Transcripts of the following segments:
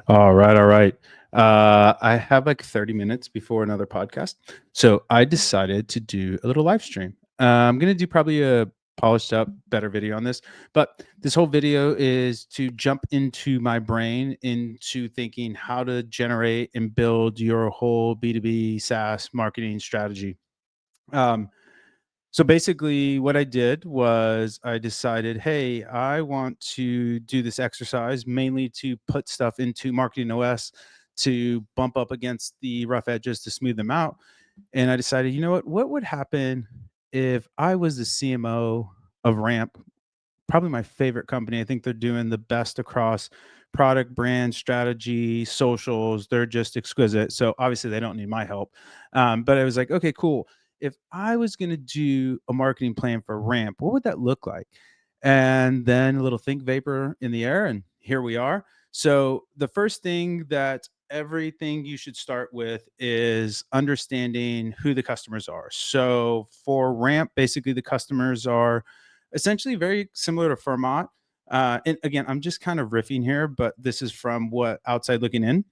All right, all right. I have like 30 minutes before another podcast. So I decided to do a little live stream. I'm going to do probably a polished up, better video on this. But this whole video is to jump into my brain into thinking how to generate and build your whole B2B SaaS marketing strategy. Um, so basically, what I did was I decided, hey, I want to do this exercise mainly to put stuff into Marketing OS to bump up against the rough edges to smooth them out. And I decided, you know what would happen if I was the CMO of Ramp, probably my favorite company. I think they're doing the best across product, brand, strategy, socials. They're just exquisite. So obviously they don't need my help. But I was like, okay, cool. If I was going to do a marketing plan for Ramp, what would that look like? And then a little think vapor in the air, and here we are. So the first thing that everything you should start with is understanding who the customers are. So for Ramp, basically the customers are essentially very similar to Fermat. And again, I'm just kind of riffing here, but this is from what outside looking in.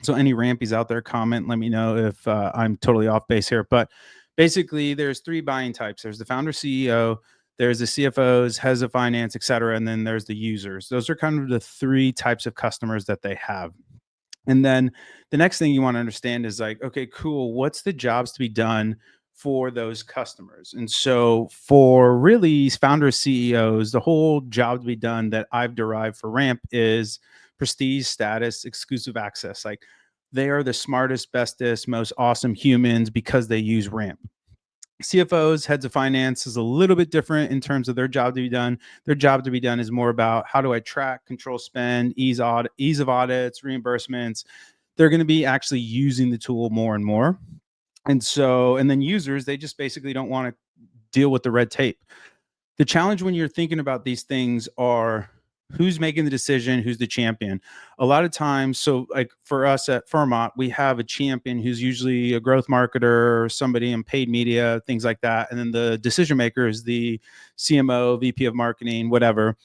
So any rampies out there, comment, let me know if I'm totally off base here. But basically, there's three buying types. There's the founder CEO, there's the CFOs, heads of finance, et cetera, and then there's the users. Those are kind of the three types of customers that they have. And then the next thing you want to understand is like, okay, cool. What's the jobs to be done for those customers? And so for really founder CEOs, the whole job to be done that I've derived for Ramp is prestige, status, exclusive access. Like they are the smartest, bestest, most awesome humans because they use Ramp. CFOs, heads of finance is a little bit different in terms of their job to be done. Their job to be done is more about how do I track, control spend, ease of audits, reimbursements. They're going to be actually using the tool more and more. And then users, they just basically don't want to deal with the red tape. The challenge when you're thinking about these things are who's making the decision, who's the champion. A lot of times, so like for us at Fermat, we have a champion who's usually a growth marketer, somebody in paid media, things like that. And then the decision maker is the CMO, VP of marketing, whatever.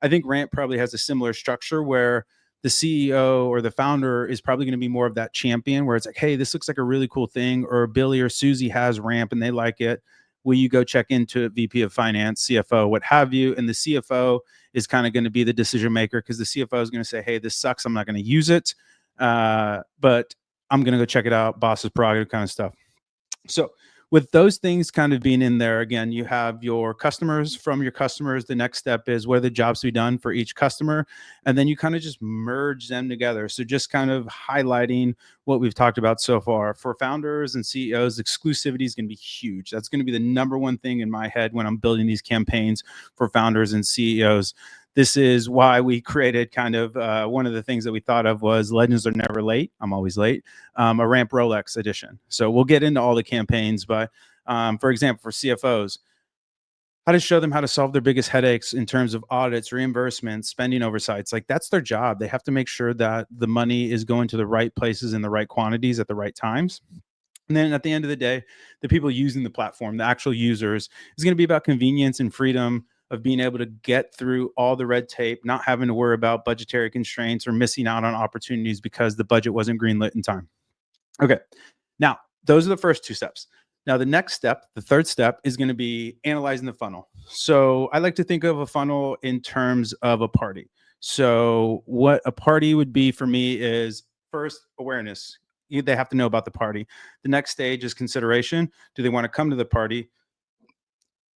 I think Ramp probably has a similar structure where the CEO or the founder is probably going to be more of that champion where it's like, hey, this looks like a really cool thing, or Billy or Susie has Ramp and they like it. Will you go check into it, VP of finance, CFO, what have you? And the CFO is kind of going to be the decision maker because the CFO is going to say, hey, this sucks. I'm not going to use it. But I'm going to go check it out. Boss's prerogative kind of stuff. So with those things kind of being in there, again, you have your customers. From your customers, the next step is what are the jobs to be done for each customer, and then you kind of just merge them together. So just kind of highlighting what we've talked about so far. For founders and CEOs, exclusivity is going to be huge. That's going to be the number one thing in my head when I'm building these campaigns for founders and CEOs. This is why we created kind of one of the things that we thought of was legends are never late. I'm always late. A Ramp Rolex edition. So we'll get into all the campaigns, but for example, for CFOs, how to show them how to solve their biggest headaches in terms of audits, reimbursements, spending oversights. Like that's their job. They have to make sure that the money is going to the right places in the right quantities at the right times. And then at the end of the day, the people using the platform, the actual users, is going to be about convenience and freedom of being able to get through all the red tape, not having to worry about budgetary constraints or missing out on opportunities because the budget wasn't greenlit in time. Okay. Now, those are the first two steps. Now, the next step, the third step, is going to be analyzing the funnel. So I like to think of a funnel in terms of a party. So what a party would be for me is first awareness. They have to know about the party. The next stage is consideration. Do they want to come to the party?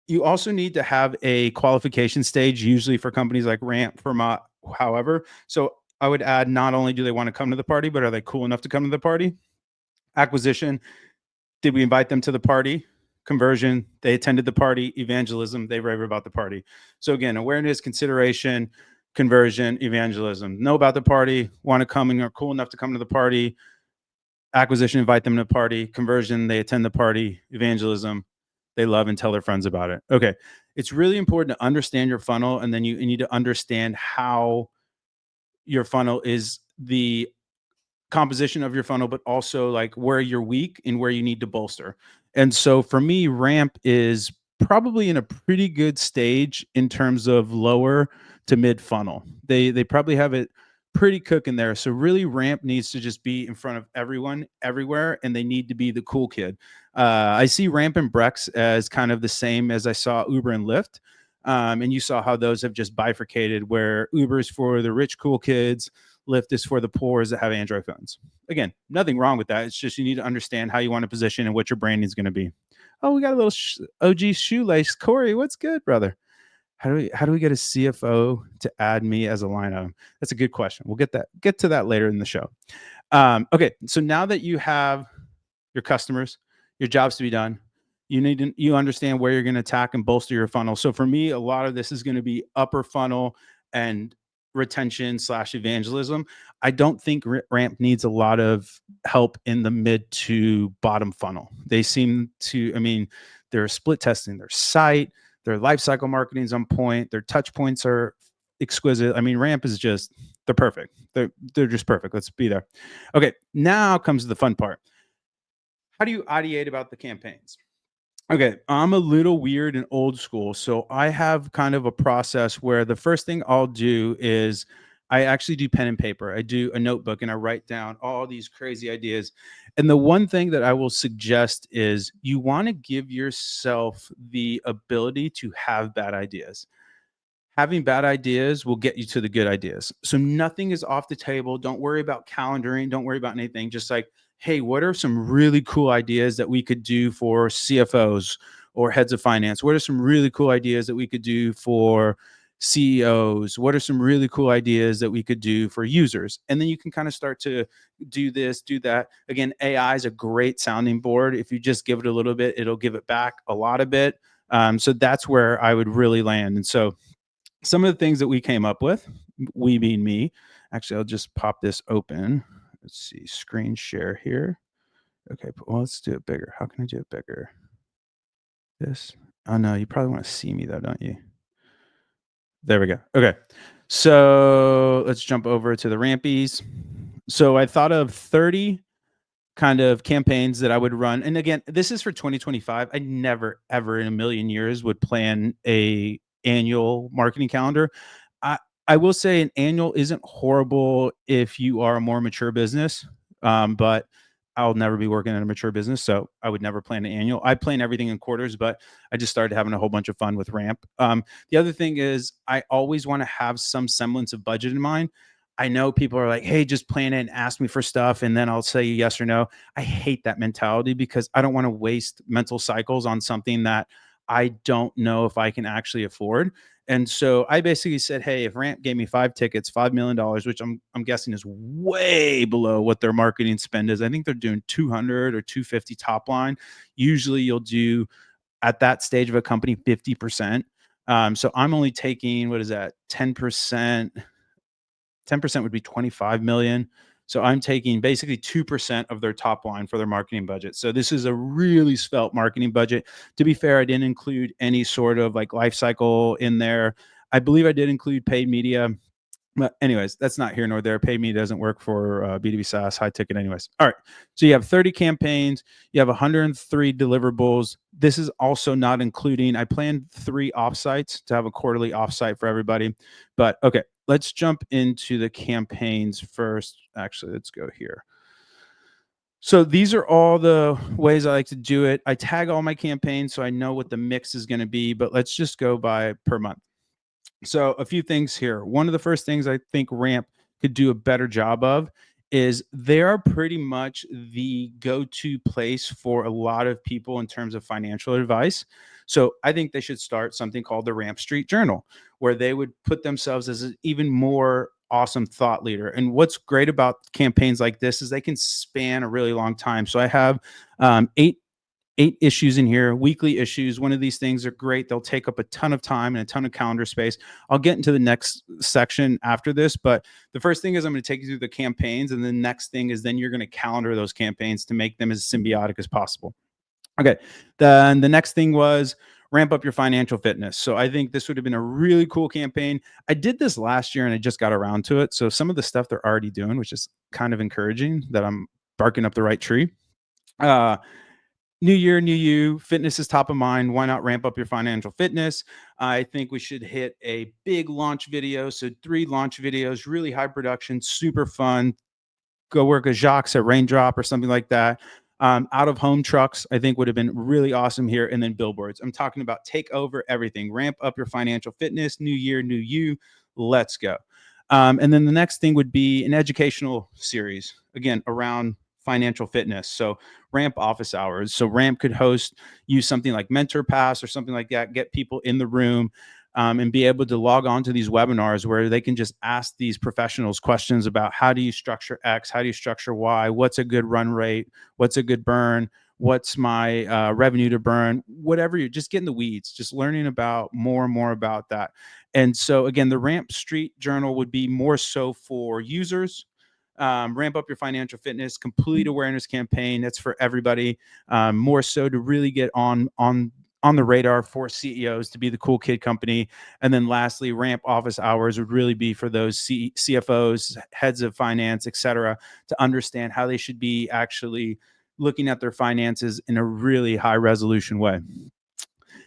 You also need to have a qualification stage, usually for companies like Ramp, Vermont, however. So I would add not only do they want to come to the party, but are they cool enough to come to the party? Acquisition, did we invite them to the party? Conversion, they attended the party. Evangelism, they rave about the party. So again, awareness, consideration, conversion, evangelism. Know about the party, want to come and are cool enough to come to the party. Acquisition, invite them to the party. Conversion, they attend the party. Evangelism, they love and tell their friends about it. Okay, it's really important to understand your funnel, and then you need to understand how your funnel is the composition of your funnel, but also like where you're weak and where you need to bolster. And so for me, Ramp is probably in a pretty good stage in terms of lower to mid funnel. They probably have it pretty cooking there. So really, Ramp needs to just be in front of everyone, everywhere, and they need to be the cool kid. I see Ramp and Brex as kind of the same as I saw Uber and Lyft. And you saw how those have just bifurcated, where Uber is for the rich, cool kids, Lyft is for the poor that have Android phones. Again, nothing wrong with that. It's just you need to understand how you want to position and what your branding is going to be. Oh, we got a little OG shoelace. Corey, what's good, brother? How do we get a CFO to add me as a line item? That's a good question. We'll get to that later in the show. Okay, so now that you have your customers, your jobs to be done, you understand where you're going to attack and bolster your funnel. So for me, a lot of this is going to be upper funnel and retention slash evangelism. I don't think Ramp needs a lot of help in the mid to bottom funnel. They seem to, I mean, they're split testing their site, their lifecycle marketing is on point, their touch points are exquisite. I mean, Ramp is just, they're perfect. They're just perfect. Let's be there. Okay, now comes the fun part. How do you ideate about the campaigns? Okay, I'm a little weird and old school. So I have kind of a process where the first thing I'll do is I actually do pen and paper. I do a notebook and I write down all these crazy ideas. And the one thing that I will suggest is you want to give yourself the ability to have bad ideas. Having bad ideas will get you to the good ideas. So nothing is off the table. Don't worry about calendaring. Don't worry about anything. Just like, hey, what are some really cool ideas that we could do for CFOs or heads of finance? What are some really cool ideas that we could do for CEOs? What are some really cool ideas that we could do for users? And then you can kind of start to do this, do that. Again, AI is a great sounding board. If you just give it a little bit, it'll give it back a lot of bit. So that's where I would really land. And so some of the things that we came up with, we being me. Actually, I'll just pop this open. Let's see, screen share here. Okay, well, let's do it bigger. How can I do it bigger? This. Oh no, you probably want to see me though, don't you? There we go. Okay. So let's jump over to the rampies. So I thought of 30 kind of campaigns that I would run. And again, this is for 2025. I never, ever in a million years would plan a annual marketing calendar. I, I will say an annual isn't horrible if you are a more mature business, but I'll never be working in a mature business, so I would never plan an annual. I plan everything in quarters, but I just started having a whole bunch of fun with Ramp. The other thing is I always want to have some semblance of budget in mind. I know people are like, "Hey, just plan it and ask me for stuff, and then I'll say yes or no." I hate that mentality because I don't want to waste mental cycles on something that I don't know if I can actually afford. And so I basically said, "Hey, if Ramp gave me 5 tickets, $5 million, which I'm guessing is way below what their marketing spend is. I think they're doing 200 or 250 top line. Usually, you'll do at that stage of a company 50%. So I'm only taking what is that 10%? 10% would be 25 million. So I'm taking basically 2% of their top line for their marketing budget. So this is a really svelte marketing budget. To be fair, I didn't include any sort of like life cycle in there. I believe I did include paid media. But anyways, that's not here nor there. Paid media doesn't work for B2B SaaS, high ticket anyways. All right. So you have 30 campaigns. You have 103 deliverables. This is also not including, I planned 3 offsites to have a quarterly offsite for everybody. But okay, let's jump into the campaigns first. Actually, let's go here. So these are all the ways I like to do it. I tag all my campaigns so I know what the mix is going to be, but let's just go by per month. So a few things here. One of the first things I think Ramp could do a better job of is they are pretty much the go-to place for a lot of people in terms of financial advice. So I think they should start something called the Ramp Street Journal, where they would put themselves as an even more awesome thought leader. And what's great about campaigns like this is they can span a really long time. So I have 8 issues in here, weekly issues. One of these things are great. They'll take up a ton of time and a ton of calendar space. I'll get into the next section after this, but the first thing is I'm going to take you through the campaigns. And the next thing is then you're going to calendar those campaigns to make them as symbiotic as possible. Okay. Then the next thing was ramp up your financial fitness. So I think this would have been a really cool campaign. I did this last year and I just got around to it. So some of the stuff they're already doing, which is kind of encouraging that I'm barking up the right tree. Uh, New year, new you. Fitness is top of mind. Why not ramp up your financial fitness? I think we should hit a big launch video. So 3 launch videos, really high production, super fun. Go work a Jacques at Raindrop or something like that. Out of home trucks, I think would have been really awesome here. And then billboards. I'm talking about take over everything. Ramp up your financial fitness. New year, new you. Let's go. And then the next thing would be an educational series, again, around financial fitness. So Ramp office hours. So Ramp could use something like Mentor Pass or something like that, get people in the room, and be able to log on to these webinars where they can just ask these professionals questions about how do you structure X, how do you structure Y, what's a good run rate, what's a good burn, what's my revenue to burn, whatever. You just get in the weeds, just learning about more and more about that. And so again, the Ramp Street Journal would be more so for users. Ramp up your financial fitness, complete awareness campaign. That's for everybody. More so to really get on the radar for CEOs to be the cool kid company. And then lastly, Ramp office hours would really be for those CFOs, heads of finance, et cetera, to understand how they should be actually looking at their finances in a really high resolution way.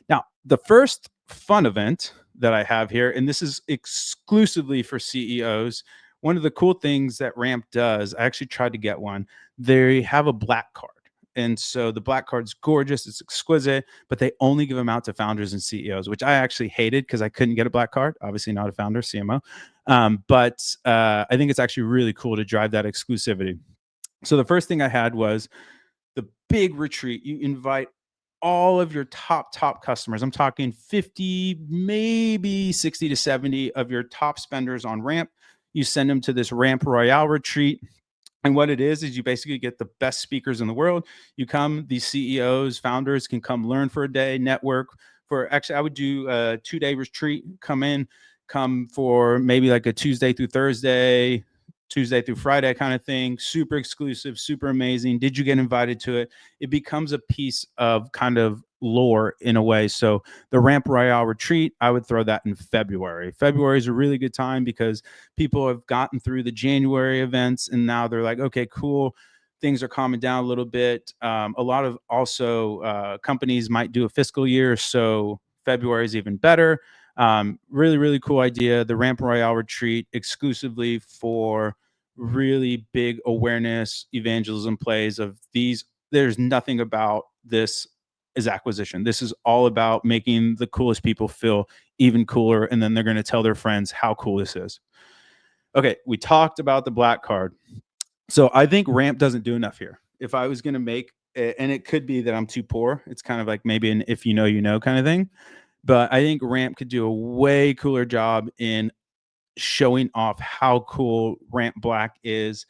Now, the first fun event that I have here, and this is exclusively for CEOs. One of the cool things that Ramp does, I actually tried to get one. They have a black card. And so the black card's gorgeous, it's exquisite, but they only give them out to founders and CEOs, which I actually hated because I couldn't get a black card. Obviously, not a founder, CMO. But I think it's actually really cool to drive that exclusivity. So the first thing I had was the big retreat. You invite all of your top customers. I'm talking 50, maybe 60 to 70 of your top spenders on Ramp. You send them to this Ramp Royale retreat. And what it is you basically get the best speakers in the world. You come, these CEOs, founders can come learn for a day, network. For actually, I would do a 2-day retreat. Come for maybe like a Tuesday through Thursday, Tuesday through Friday kind of thing. Super exclusive, super amazing. Did you get invited to it? It becomes a piece of kind of lore in a way. So the Ramp Royale retreat, I would throw that in February. February is a really good time because people have gotten through the January events and now they're like, okay, cool. Things are calming down a little bit. A lot of also companies might do a fiscal year. So February is even better. Really, really cool idea. The Ramp Royale retreat exclusively for really big awareness evangelism plays of these. There's nothing about this is acquisition. This is all about making the coolest people feel even cooler. And then they're going to tell their friends how cool this is. Okay. We talked about the black card. So I think Ramp doesn't do enough here. If I was going to make, and it could be that I'm too poor. It's kind of like maybe an if you know kind of thing. But I think Ramp could do a way cooler job in showing off how cool Ramp Black is.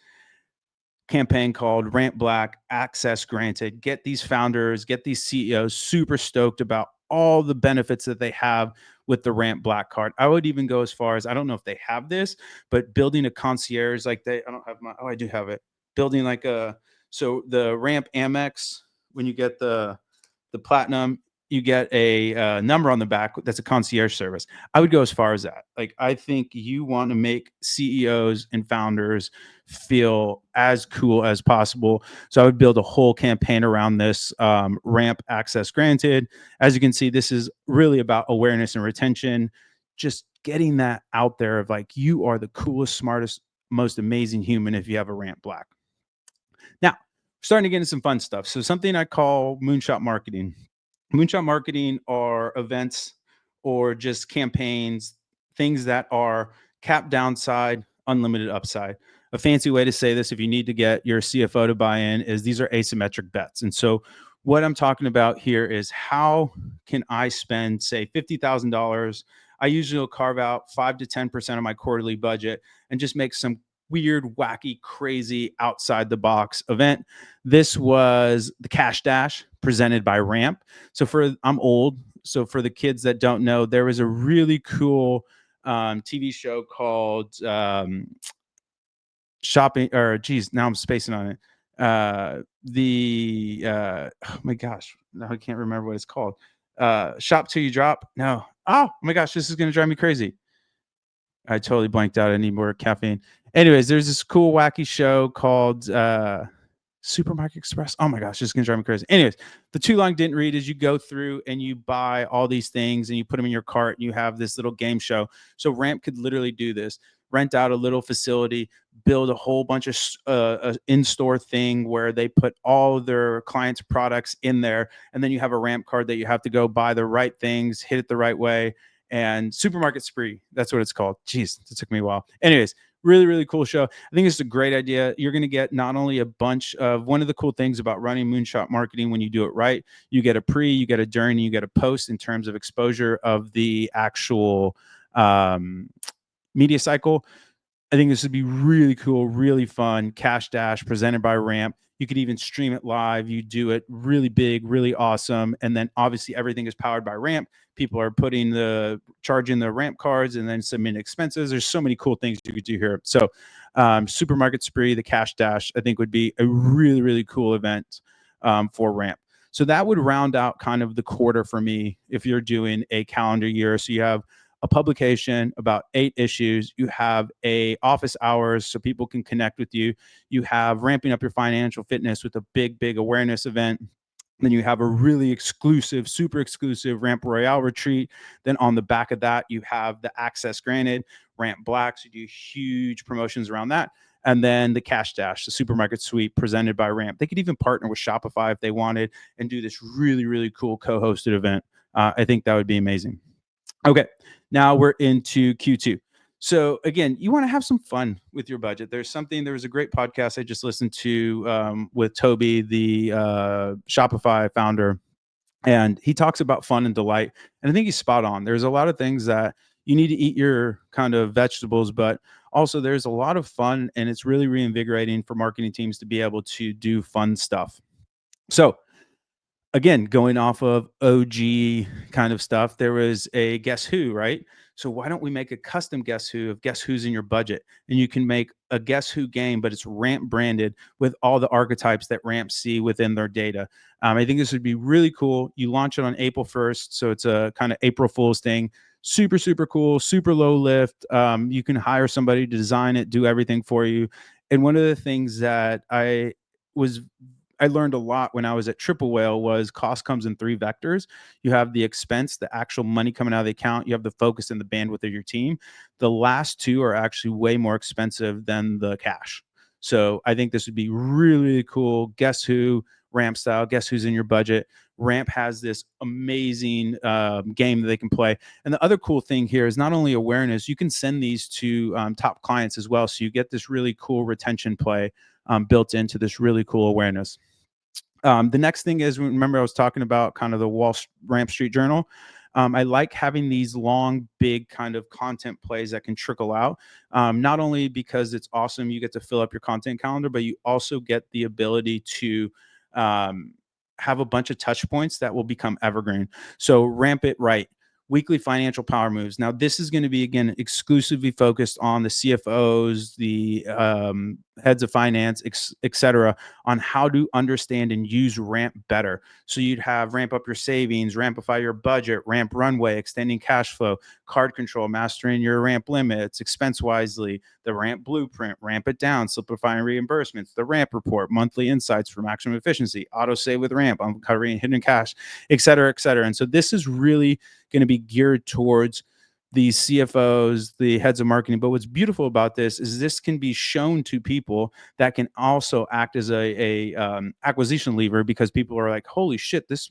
Campaign called Ramp Black Access Granted. Get these founders, get these CEOs super stoked about all the benefits that they have with the Ramp Black card. I would even go as far as, I don't know if they have this, but building a concierge like I don't have my, oh, I do have it. Building like so the Ramp Amex, when you get the platinum, you get a number on the back that's a concierge service. I would go as far as that. Like, I think you want to make CEOs and founders feel as cool as possible. So I would build a whole campaign around this Ramp Access Granted. As you can see, this is really about awareness and retention. Just getting that out there of like, you are the coolest, smartest, most amazing human if you have a Ramp Black. Now, starting to get into some fun stuff. So something I call moonshot marketing. Moonshot marketing are events or just campaigns, things that are capped downside, unlimited upside. A fancy way to say this, if you need to get your CFO to buy in, is these are asymmetric bets. And so what I'm talking about here is how can I spend, say, $50,000? I usually will carve out 5 to 10% of my quarterly budget and just make some weird, wacky, crazy, outside the box event. This was the Cash Dash presented by Ramp. So I'm old. So for the kids that don't know, there was a really cool TV show called Shopping, or geez, now I'm spacing on it. Oh my gosh, now I can't remember what it's called. Shop Till You Drop. No. Oh my gosh, this is going to drive me crazy. I totally blanked out. I need more caffeine. Anyways, there's this cool, wacky show called Supermarket Express. Oh my gosh, this is gonna drive me crazy. Anyways, the too long didn't read is you go through and you buy all these things and you put them in your cart and you have this little game show. So Ramp could literally do this: rent out a little facility, build a whole bunch of in-store thing where they put all their clients' products in there, and then you have a Ramp card that you have to go buy the right things, hit it the right way, and Supermarket Spree. That's what it's called. Jeez, it took me a while. Anyways, really, really cool show. I think it's a great idea. You're going to get not only a bunch of one of the cool things about running moonshot marketing when you do it right, you get a pre, you get a during, you get a post in terms of exposure of the actual um, media cycle. I think this would be really cool, really fun. Cash Dash presented by Ramp. You could even stream it live. You do it really big, really awesome. And then obviously everything is powered by Ramp. People are charging the Ramp cards and then submitting expenses. There's so many cool things you could do here. So Supermarket Spree, the Cash Dash, I think would be a really, really cool event for Ramp. So that would round out kind of the quarter for me if you're doing a calendar year. So you have a publication about 8 issues. You have a office hours so people can connect with you. You have ramping up your financial fitness with a big awareness event. Then you have a really exclusive, super exclusive Ramp Royale retreat. Then on the back of that, you have the access granted, Ramp Blacks. You do huge promotions around that. And then the Cash Dash, the supermarket suite presented by Ramp. They could even partner with Shopify if they wanted and do this really, really cool co-hosted event. I think that would be amazing. Okay, now we're into Q2. So again, you want to have some fun with your budget. There was a great podcast I just listened to with Toby, the Shopify founder, and he talks about fun and delight. And I think he's spot on. There's a lot of things that you need to eat your kind of vegetables, but also there's a lot of fun, and it's really reinvigorating for marketing teams to be able to do fun stuff. So again, going off of OG kind of stuff, there was a Guess Who, right? So why don't we make a custom Guess Who of Guess Who's in your budget? And you can make a Guess Who game, but it's Ramp branded with all the archetypes that Ramp see within their data. I think this would be really cool. You launch it on April 1st. So it's a kind of April Fool's thing. Super, super cool, super low lift. You can hire somebody to design it, do everything for you. And one of the things that was I learned a lot when I was at Triple Whale was cost comes in 3 vectors. You have the expense, the actual money coming out of the account. You have the focus and the bandwidth of your team. The last 2 are actually way more expensive than the cash. So I think this would be really, really cool. Guess Who, Ramp style. Guess Who's in your budget. Ramp has this amazing game that they can play. And the other cool thing here is not only awareness, you can send these to top clients as well. So you get this really cool retention play built into this really cool awareness. The next thing is, remember I was talking about kind of the Ramp Street Journal. I like having these long, big kind of content plays that can trickle out. Not only because it's awesome, you get to fill up your content calendar, but you also get the ability to have a bunch of touch points that will become evergreen. So Ramp It Right. Weekly financial power moves. Now, this is going to be, again, exclusively focused on the CFOs, the heads of finance, et cetera, on how to understand and use Ramp better. So you'd have Ramp Up Your Savings, Rampify Your Budget, Ramp Runway, Extending Cash Flow, Card Control, Mastering Your Ramp Limits, Expense Wisely, the Ramp Blueprint, Ramp It Down, Simplifying Reimbursements, the Ramp Report, Monthly Insights for Maximum Efficiency, Auto Save with Ramp, Uncovering Hidden Cash, et cetera, et cetera. And so this is really going to be geared towards the CFOs, the heads of marketing. But what's beautiful about this can be shown to people that can also act as a acquisition lever, because people are like, holy shit, this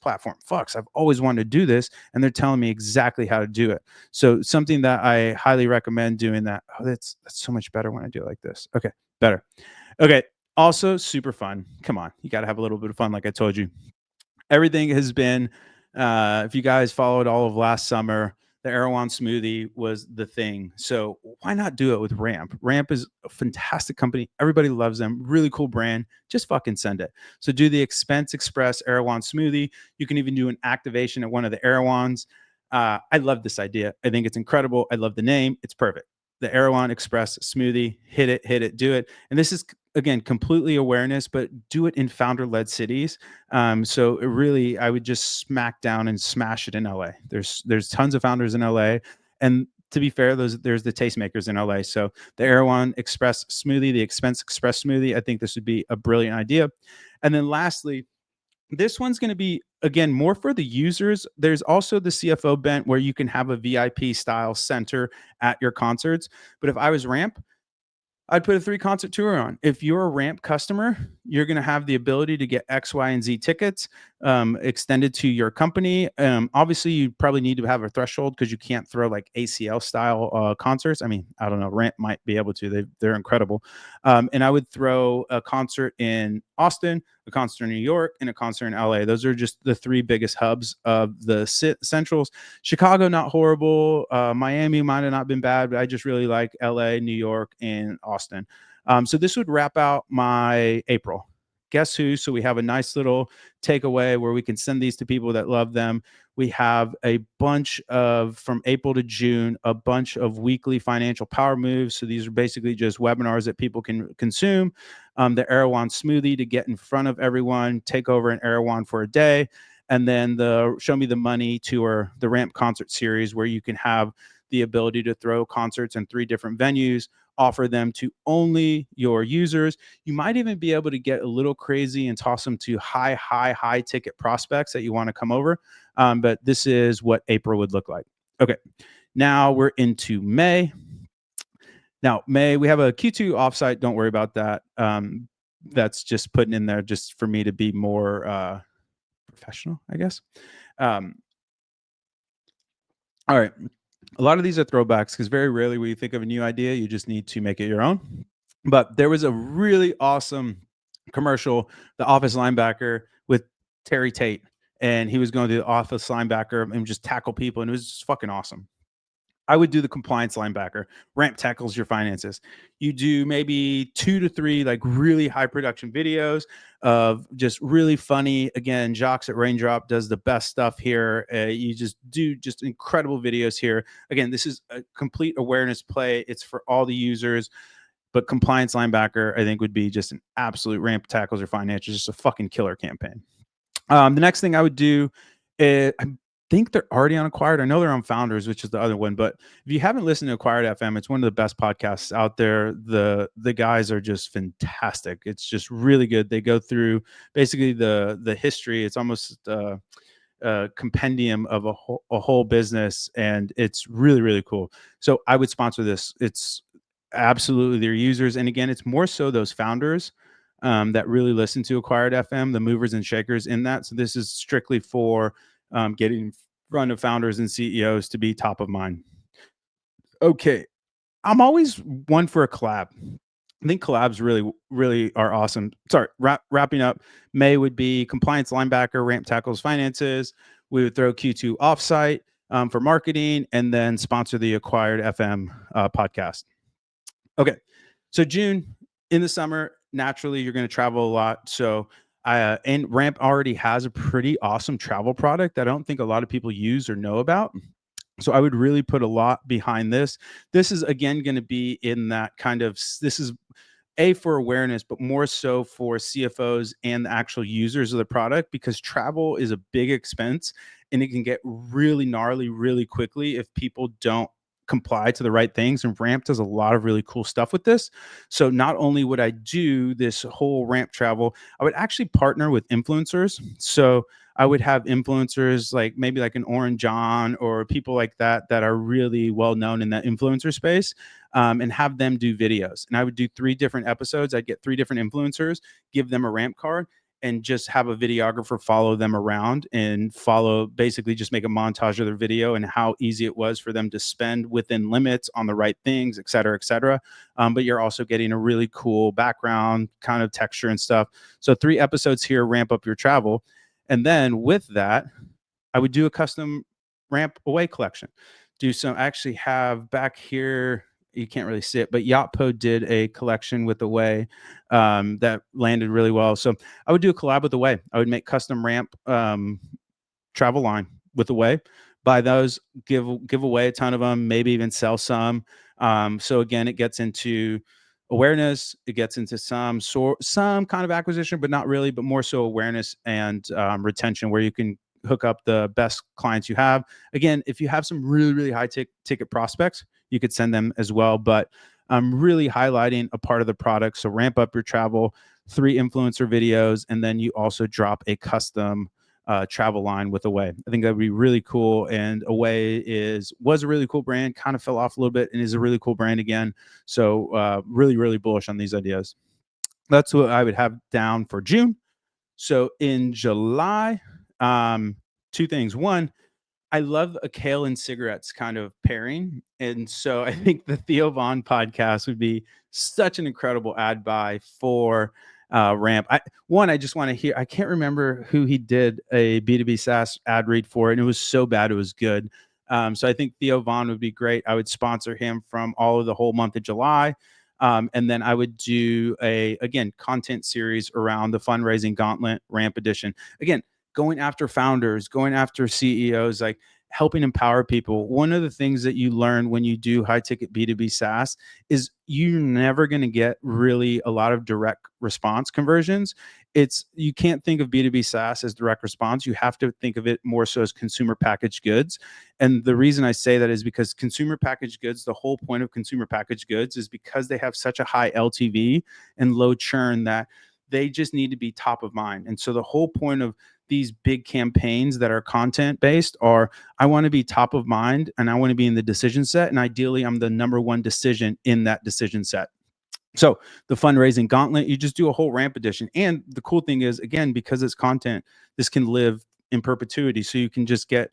platform fucks. I've always wanted to do this, and they're telling me exactly how to do it. So something that I highly recommend doing that. Oh, that's so much better when I do it like this. Okay, better. Okay. Also super fun. Come on, you got to have a little bit of fun, like I told you. Everything has been, if you guys followed all of last summer, the Erewhon smoothie was the thing. So why not do it with Ramp? Ramp is a fantastic company. Everybody loves them. Really cool brand. Just fucking send it. So do the Expense Express Erewhon smoothie. You can even do an activation at one of the Erewhons. I love this idea. I think it's incredible. I love the name. It's perfect. The Erewhon Express smoothie. Hit it, do it. And this is, again, completely awareness, but do it in founder-led cities. So it really, I would just smack down and smash it in LA. There's tons of founders in LA, and to be fair, there's the tastemakers in LA. So the Erewhon Express smoothie, the Expense Express smoothie. I think this would be a brilliant idea. And then lastly, this one's going to be again more for the users. There's also the CFO bent where you can have a VIP style center at your concerts. But if I was Ramp, I'd put a 3 concert tour on. If you're a Ramp customer, you're going to have the ability to get X, Y, and Z tickets extended to your company. Obviously, you probably need to have a threshold because you can't throw like ACL style concerts. I mean, I don't know. Ramp might be able to. They're incredible. And I would throw a concert in Austin, a concert in New York, and a concert in LA. Those are just the 3 biggest hubs of the centrals. Chicago, not horrible. Miami might have not been bad, but I just really like LA, New York, and Austin. So this would wrap out my April. Guess who? So we have a nice little takeaway where we can send these to people that love them. We have a bunch of, from April to June, a bunch of weekly financial power moves. So these are basically just webinars that people can consume. The Erewhon smoothie to get in front of everyone, take over an Erewhon for a day. And then the Show Me the Money tour, the Ramp concert series, where you can have the ability to throw concerts in 3 different venues, offer them to only your users. You might even be able to get a little crazy and toss them to high ticket prospects that you want to come over. But this is what April would look like. Okay, now we're into May. Now, May, we have a Q2 offsite. Don't worry about that. That's just putting in there just for me to be more professional, I guess. All right. A lot of these are throwbacks because very rarely when you think of a new idea, you just need to make it your own. But there was a really awesome commercial, The Office Linebacker with Terry Tate, and he was going to the office linebacker and just tackle people, and it was just fucking awesome. I would do the compliance linebacker. Ramp tackles your finances. You do maybe 2 to 3 like really high production videos of just really funny. Again, Jocks at Raindrop does the best stuff here. You just do just incredible videos here. Again, this is a complete awareness play. It's for all the users. But compliance linebacker, I think, would be just an absolute ramp tackles your financials, just a fucking killer campaign. The next thing I would do is, I think they're already on Acquired. I know they're on Founders, which is the other one. But if you haven't listened to Acquired FM, it's one of the best podcasts out there. The guys are just fantastic. It's just really good. They go through basically the history. It's almost a compendium of a whole business, and it's really cool. So I would sponsor this. It's absolutely their users, and again, it's more so those founders that really listen to Acquired FM, the movers and shakers in that. So this is strictly for getting in front of founders and CEOs to be top of mind. Okay, I'm always one for a collab. I think collabs really are awesome. Sorry, wrapping up. May would be compliance linebacker, ramp tackles finances. We would throw Q2 offsite for marketing, and then sponsor the Acquired FM podcast. Okay, so June, in the summer, naturally you're going to travel a lot. So and Ramp already has a pretty awesome travel product that I don't think a lot of people use or know about. So I would really put a lot behind this. This is again going to be in that kind of, this is for awareness, but more so for CFOs and the actual users of the product, because travel is a big expense and it can get really gnarly really quickly if people don't comply to the right things. And Ramp does a lot of really cool stuff with this. So not only would I do this whole Ramp travel, I would actually partner with influencers. So I would have influencers like maybe like an Oren John or people like that that are really well known in that influencer space, and have them do videos. And I would do 3 different episodes. I'd get 3 different influencers, give them a Ramp card, and just have a videographer follow them around and basically just make a montage of their video and how easy it was for them to spend within limits on the right things, et cetera, et cetera. But you're also getting a really cool background kind of texture and stuff. So 3 episodes here, ramp up your travel. And then with that, I would do a custom Ramp away collection. I actually have back here, you can't really see it, but Yotpo did a collection with Away that landed really well. So I would do a collab with Away. I would make custom Ramp travel line with Away, buy those, give away a ton of them, maybe even sell some. So again, it gets into awareness, it gets into some kind of acquisition, but not really, but more so awareness and retention, where you can hook up the best clients you have. Again, if you have some really, really high ticket prospects, you could send them as well. But I'm really highlighting a part of the product. So ramp up your travel, 3 influencer videos, and then you also drop a custom travel line with Away. I think that would be really cool. And Away was a really cool brand, kind of fell off a little bit, and is a really cool brand again. So really, really bullish on these ideas. That's what I would have down for June. So in July, 2 things. One, I love a kale and cigarettes kind of pairing. And so I think the Theo Vaughn podcast would be such an incredible ad buy for Ramp. I just want to hear, I can't remember who he did a B2B SaaS ad read for, and it was so bad, it was good. So I think Theo Vaughn would be great. I would sponsor him from all of the whole month of July. And then I would do again, content series around the fundraising gauntlet Ramp edition. Again, going after founders, going after CEOs, like helping empower people. One of the things that you learn when you do high ticket B2B SaaS is you're never going to get really a lot of direct response conversions. You can't think of B2B SaaS as direct response. You have to think of it more so as consumer packaged goods. And the reason I say that is because consumer packaged goods, the whole point of consumer packaged goods is because they have such a high LTV and low churn that they just need to be top of mind. And so the whole point of these big campaigns that are content based are, I want to be top of mind and I want to be in the decision set. And ideally, I'm the number one decision in that decision set. So the fundraising gauntlet, you just do a whole Ramp edition. And the cool thing is, again, because it's content, this can live in perpetuity. So you can just get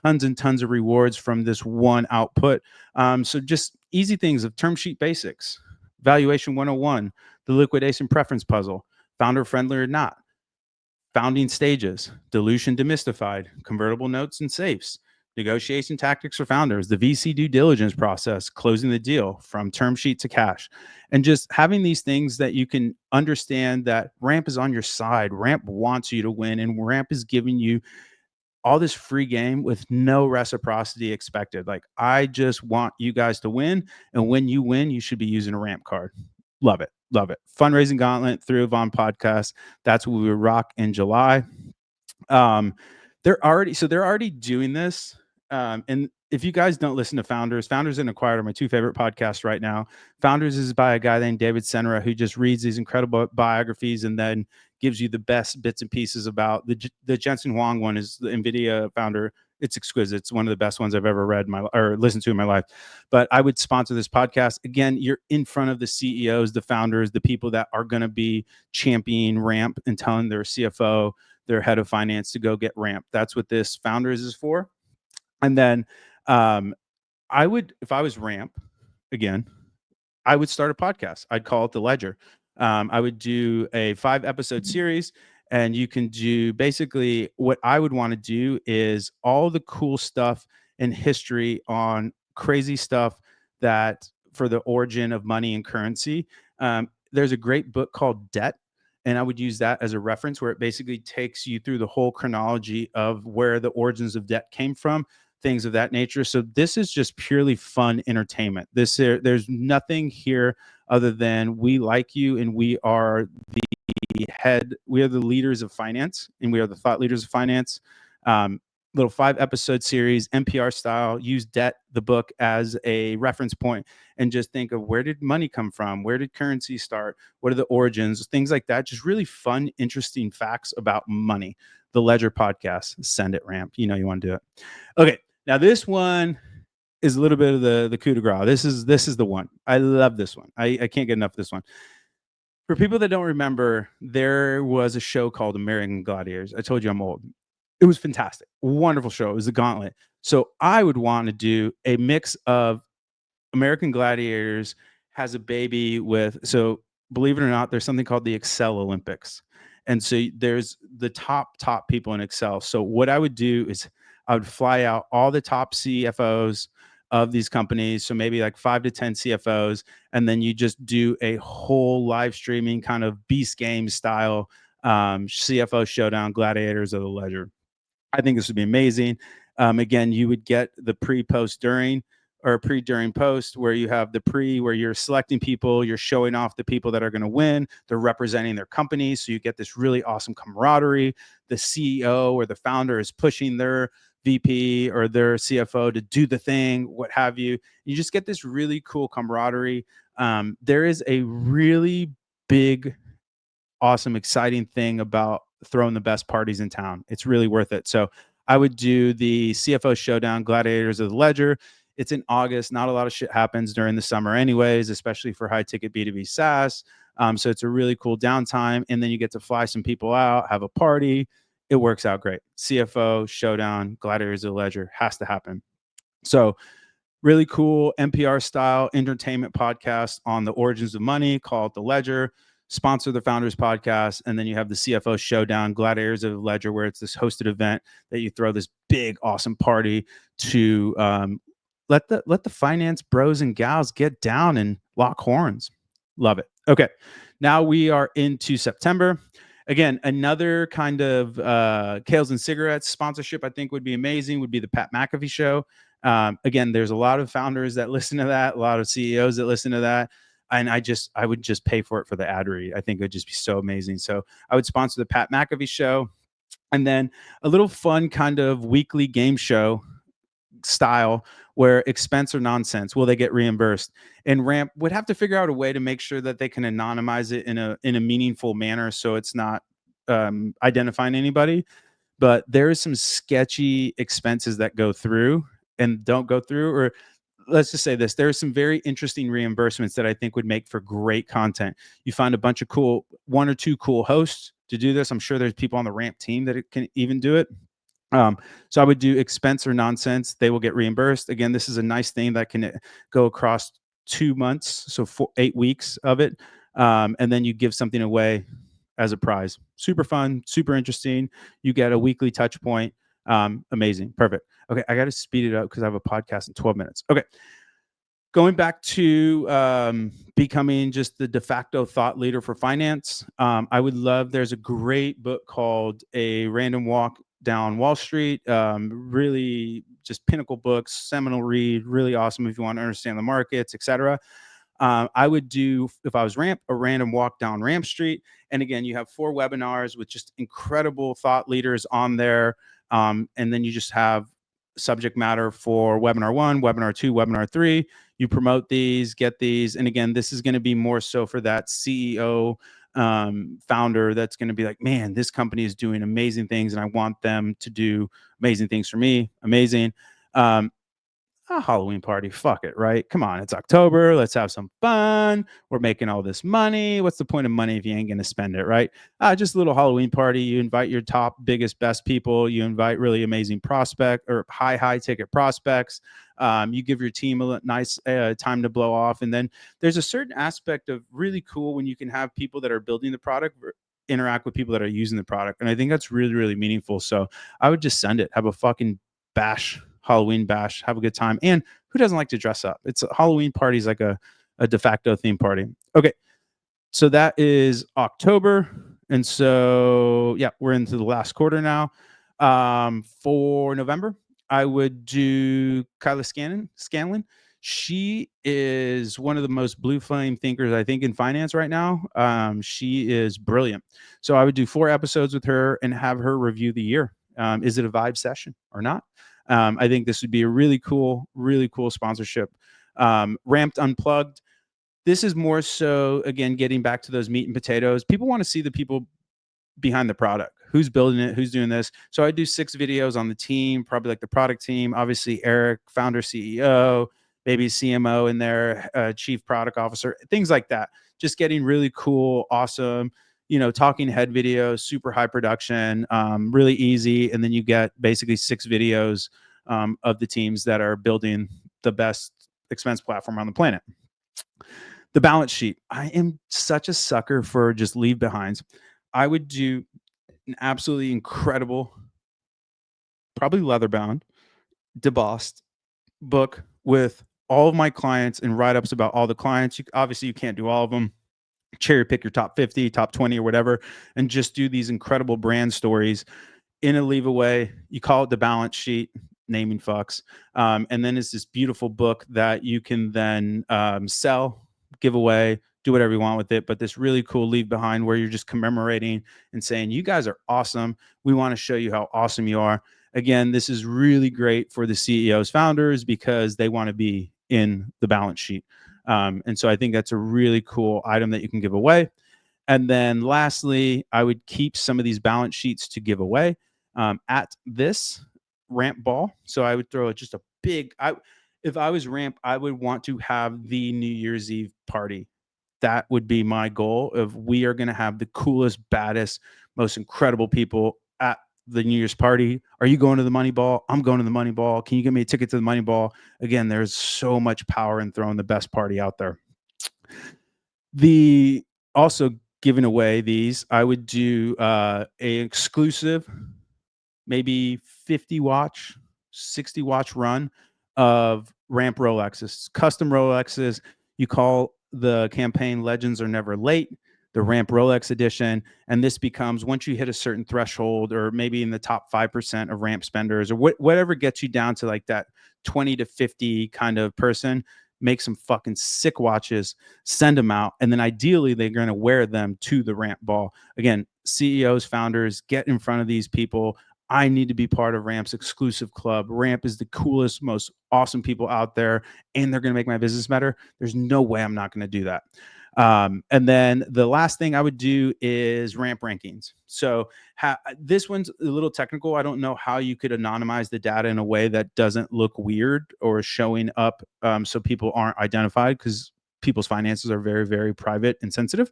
tons and tons of rewards from this one output. So just easy things of term sheet basics, valuation 101, the liquidation preference puzzle, founder friendly or not, founding stages, dilution demystified, convertible notes and safes, negotiation tactics for founders, the VC due diligence process, closing the deal from term sheet to cash, and just having these things that you can understand that Ramp is on your side. Ramp wants you to win, and Ramp is giving you all this free game with no reciprocity expected. Like, I just want you guys to win. And when you win, you should be using a Ramp card. Love it. Love it. Fundraising Gauntlet through Vaughn Podcast. That's what we rock in July. They're already doing this. And if you guys don't listen to Founders and Acquired are my 2 favorite podcasts right now. Founders is by a guy named David Senra, who just reads these incredible biographies and then gives you the best bits and pieces about the Jensen Huang one is the NVIDIA founder. It's exquisite. It's one of the best ones I've ever read or listened to in my life. But I would sponsor this podcast. Again, you're in front of the CEOs, the founders, the people that are going to be championing Ramp and telling their CFO, their head of finance to go get Ramp. That's what this Founders is for. And then I would, if I was Ramp, again, I would start a podcast. I'd call it The Ledger. I would do a 5-episode series, and you can do basically what I would want to do is all the cool stuff in history on crazy stuff that for the origin of money and currency. There's a great book called Debt, and I would use that as a reference where it basically takes you through the whole chronology of where the origins of debt came from, things of that nature. So this is just purely fun entertainment. There's nothing here other than we like you and we are we are the leaders of finance and we are the thought leaders of finance. Little 5-episode series, NPR style. Use Debt, the book, as a reference point, and just think of where did money come from? Where did currency start? What are the origins? Things like that. Just really fun, interesting facts about money. The Ledger podcast. Send it, Ramp. You know you want to do it. Okay, now this one is a little bit of the coup de grace. This is the one. I love this one. I can't get enough of this one. For people that don't remember, there was a show called American Gladiators. I told you I'm old. It was fantastic. Wonderful show. It was the Gauntlet. So I would want to do a mix of American Gladiators has a baby with, so believe it or not, there's something called the Excel Olympics. And so there's the top people in Excel. So what I would do is I would fly out all the top CFOs of these companies. So maybe like 5 to 10 CFOs. And then you just do a whole live streaming kind of Beast Game style CFO showdown, Gladiators of the Ledger. I think this would be amazing. Again, you would get the pre, post, during, or a pre, during, post, where you have the pre, where you're selecting people, you're showing off the people that are going to win, they're representing their companies. So you get this really awesome camaraderie. The CEO or the founder is pushing their VP or their CFO to do the thing, what have you. You just get this really cool camaraderie. There is a really big, awesome, exciting thing about throwing the best parties in town. It's really worth it. So I would do the CFO Showdown Gladiators of the Ledger. It's in August. Not a lot of shit happens during the summer, anyways, especially for high ticket B2B SaaS. So it's a really cool downtime. And then you get to fly some people out, have a party. It works out great. CFO Showdown Gladiators of the Ledger has to happen. So really cool NPR style entertainment podcast on the origins of money called The Ledger. Sponsor the Founders Podcast. And then you have the CFO Showdown, Gladiators of the Ledger, where it's this hosted event that you throw this big, awesome party to let the finance bros and gals get down and lock horns. Love it. Okay. Now we are into September. Again, another kind of Kales and Cigarettes sponsorship I think would be amazing would be the Pat McAfee Show. Again, there's a lot of founders that listen to that, a lot of CEOs that listen to that. And I would just pay for it for the ad read. I think it would just be so amazing. So I would sponsor the Pat McAfee Show. And then a little fun kind of weekly game show style where expense or nonsense, will they get reimbursed? And Ramp would have to figure out a way to make sure that they can anonymize it in a meaningful manner so it's not identifying anybody. But there is some sketchy expenses that go through and don't go through, or let's just say this, there are some very interesting reimbursements that I think would make for great content. You find a bunch of cool, one or two cool hosts to do this. I'm sure there's people on the Ramp team that can even do it. So I would do expense or nonsense. They will get reimbursed. Again, this is a nice thing that can go across 2 months, so 8 weeks of it. And then you give something away as a prize. Super fun, super interesting. You get a weekly touch point. Amazing. Perfect. Okay, I got to speed it up because I have a podcast in 12 minutes. Okay. Going back to becoming just the de facto thought leader for finance, I would love, there's a great book called A Random Walk Down Wall Street. Really just pinnacle books, seminal read, really awesome if you want to understand the markets, etc. I would do, if I was Ramp, a random walk down Ramp Street. And again, you have 4 webinars with just incredible thought leaders on there. And then you just have subject matter for webinar 1, webinar 2, webinar 3. You promote these, get these. And again, this is going to be more so for that CEO founder that's going to be like, man, this company is doing amazing things and I want them to do amazing things for me. Amazing. A Halloween party, fuck it, right? Come on, it's October, let's have some fun. We're making all this money. What's the point of money if you ain't going to spend it, right? Just a little Halloween party. You invite your top, biggest, best people. You invite really amazing prospect or high ticket prospects. You give your team a nice time to blow off. And then there's a certain aspect of really cool when you can have people that are building the product interact with people that are using the product. And I think that's really, really meaningful. So I would just send it, have a fucking bash, Halloween bash, have a good time. And who doesn't like to dress up? It's a Halloween party is like a de facto theme party. Okay. So that is October. And so, yeah, we're into the last quarter now. For November, I would do Kyla Scanlon. She is one of the most blue flame thinkers, I think, in finance right now. She is brilliant. So I would do 4 episodes with her and have her review the year. Is it a vibe session or not? I think this would be a really cool sponsorship. Ramped Unplugged. This is more so, again, getting back to those meat and potatoes. People want to see the people behind the product, who's building it, who's doing this. So I do 6 videos on the team, probably like the product team, obviously Eric, founder, CEO, maybe CMO in there, chief product officer, things like that. Just getting really cool, awesome, talking head videos, super high production, really easy. And then you get basically 6 videos of the teams that are building the best expense platform on the planet. The balance sheet. I am such a sucker for just leave behinds. I would do an absolutely incredible, probably leather bound, debossed book with all of my clients and write-ups about all the clients. Obviously, you can't do all of them. Cherry pick your top 50, top 20 or whatever, and just do these incredible brand stories in a leave away. You call it the balance sheet. naming fucks. And then it's this beautiful book that you can then sell, give away, do whatever you want with it. But this really cool leave behind where you're just commemorating and saying, you guys are awesome. We want to show you how awesome you are. Again, this is really great for the CEOs, founders, because they want to be in the balance sheet. And so I think that's a really cool item that you can give away. And then lastly, I would keep some of these balance sheets to give away at this ramp ball. So I would throw just a big, if I was ramp, I would want to have the New Year's Eve party. That would be my goal of we are going to have the coolest, baddest, most incredible people at the New Year's party. Are you going to the money ball? I'm going to the money ball. Can you give me a ticket to the money ball? Again, there's so much power in throwing the best party out there. The also giving away these, I would do a exclusive, maybe 50 watch, 60 watch run of ramp Rolexes, custom Rolexes. You call the campaign Legends Are Never Late, the ramp Rolex edition. And this becomes, once you hit a certain threshold, or maybe in the top 5% of ramp spenders, or whatever gets you down to like that 20 to 50 kind of person, make some fucking sick watches, send them out. And then ideally they're going to wear them to the ramp ball. Again, CEOs, founders, get in front of these people. I need to be part of Ramp's exclusive club. Ramp is the coolest, most awesome people out there, and they're going to make my business better. There's no way I'm not going to do that. And then the last thing I would do is ramp rankings. So this one's a little technical. I don't know how you could anonymize the data in a way that doesn't look weird or showing up so people aren't identified, because people's finances are very, very private and sensitive.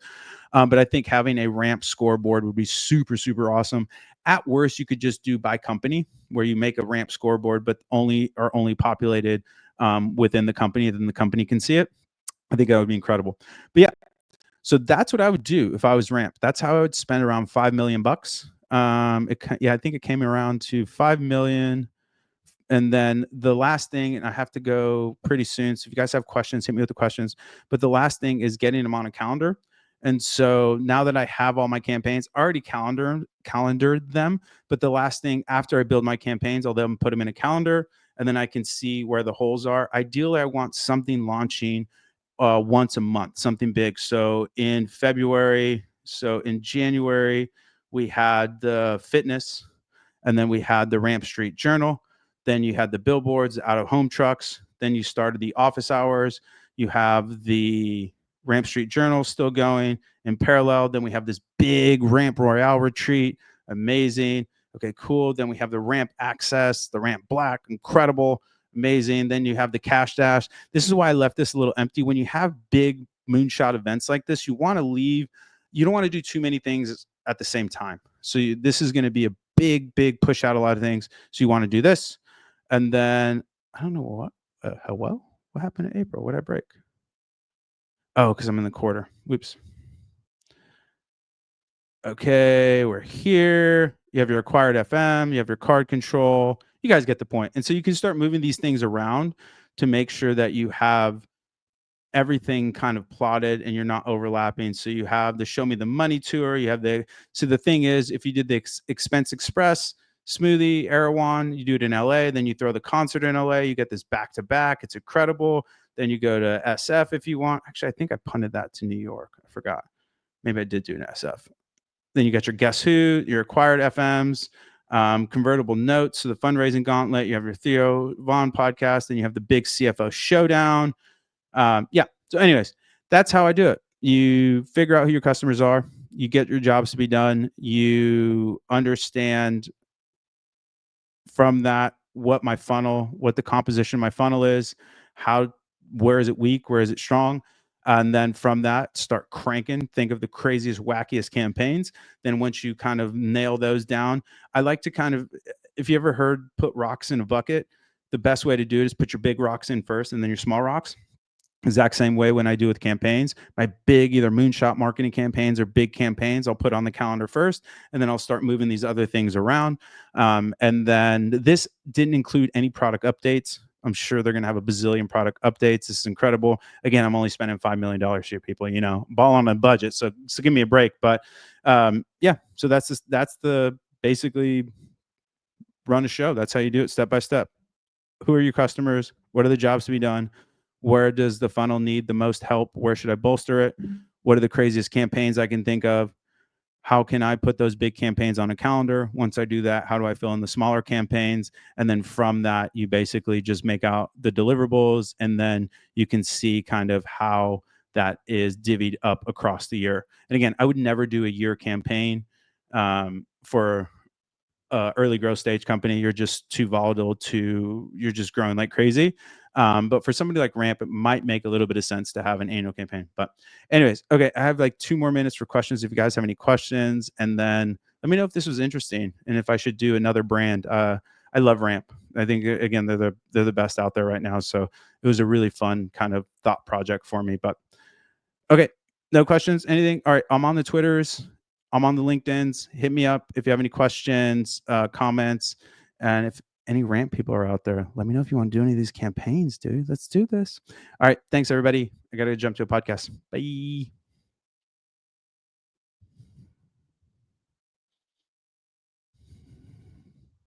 But I think having a ramp scoreboard would be super, super awesome. At worst, you could just do by company, where you make a ramp scoreboard, but only populated within the company, then the company can see it. I think that would be incredible. But yeah, so that's what I would do if I was Ramp. That's how I would spend around $5 million. I think it came around to 5 million. And then the last thing, and I have to go pretty soon, so if you guys have questions, hit me with the questions. But the last thing is getting them on a calendar. And so now that I have all my campaigns, I already calendared them. But the last thing after I build my campaigns, I'll then put them in a calendar, and then I can see where the holes are. Ideally, I want something launching once a month, something big. So in February, so in January, we had the fitness, and then we had the Ramp Street Journal. Then you had the billboards, out of home trucks. Then you started the office hours. You have the Ramp Street Journal still going in parallel. Then we have this big Ramp Royale retreat. Amazing. Okay, cool. Then we have the Ramp Access, the Ramp Black, incredible, amazing. Then you have the Cash Dash. This is why I left this a little empty. When you have big moonshot events like this, you want to leave. You don't want to do too many things at the same time. So this is going to be a big, big push out a lot of things. So you want to do this. And then I don't know what, what happened in April? What did I break? Oh, because I'm in the quarter. Whoops. Okay, we're here. You have your acquired FM, you have your card control. You guys get the point. And so you can start moving these things around to make sure that you have everything kind of plotted and you're not overlapping. So you have the Show Me the Money tour. You have so the thing is, if you did the Expense Express, Smoothie, Erewhon, you do it in LA, then you throw the concert in LA, you get this back to back. It's incredible. Then you go to SF if you want. Actually, I think I punted that to New York. I forgot. Maybe I did do an SF. Then you got your Guess Who, your acquired FMs, convertible notes. So the fundraising gauntlet, you have your Theo Vaughn podcast, then you have the big CFO showdown. Yeah. So anyways, that's how I do it. You figure out who your customers are. You get your jobs to be done. You understand from that what the composition of my funnel is, where is it weak, where is it strong, and then from that start cranking. Think of the craziest, wackiest campaigns. Then once you kind of nail those down, I like to kind of, if you ever heard put rocks in a bucket, the best way to do it is put your big rocks in first and then your small rocks. Exact same way when I do with campaigns. My big either moonshot marketing campaigns or big campaigns, I'll put on the calendar first, and then I'll start moving these other things around. And then this didn't include any product updates. I'm sure they're going to have a bazillion product updates. This is incredible. Again, I'm only spending $5 million here, people. Ball on a budget, so give me a break. But yeah, so that's the basically run a show. That's how you do it, step by step. who are your customers? What are the jobs to be done? Where does the funnel need the most help? Where should I bolster it? What are the craziest campaigns I can think of? How can I put those big campaigns on a calendar? Once I do that, how do I fill in the smaller campaigns? And then from that, you basically just make out the deliverables, and then you can see kind of how that is divvied up across the year. And again, I would never do a year campaign for early growth stage company. You're just too volatile to, you're just growing like crazy. But for somebody like Ramp, it might make a little bit of sense to have an annual campaign. But anyways, okay, I have like 2 more minutes for questions if you guys have any questions, and then let me know if this was interesting and if I should do another brand. I love Ramp. I think again they're the best out there right now. So it was a really fun kind of thought project for me. But okay, no questions, anything? All right, I'm on the Twitters, I'm on the LinkedIns. Hit me up if you have any questions, comments, and if any Ramp people are out there, let me know if you want to do any of these campaigns, dude. Let's do this. All right, thanks everybody. I got to jump to a podcast. Bye.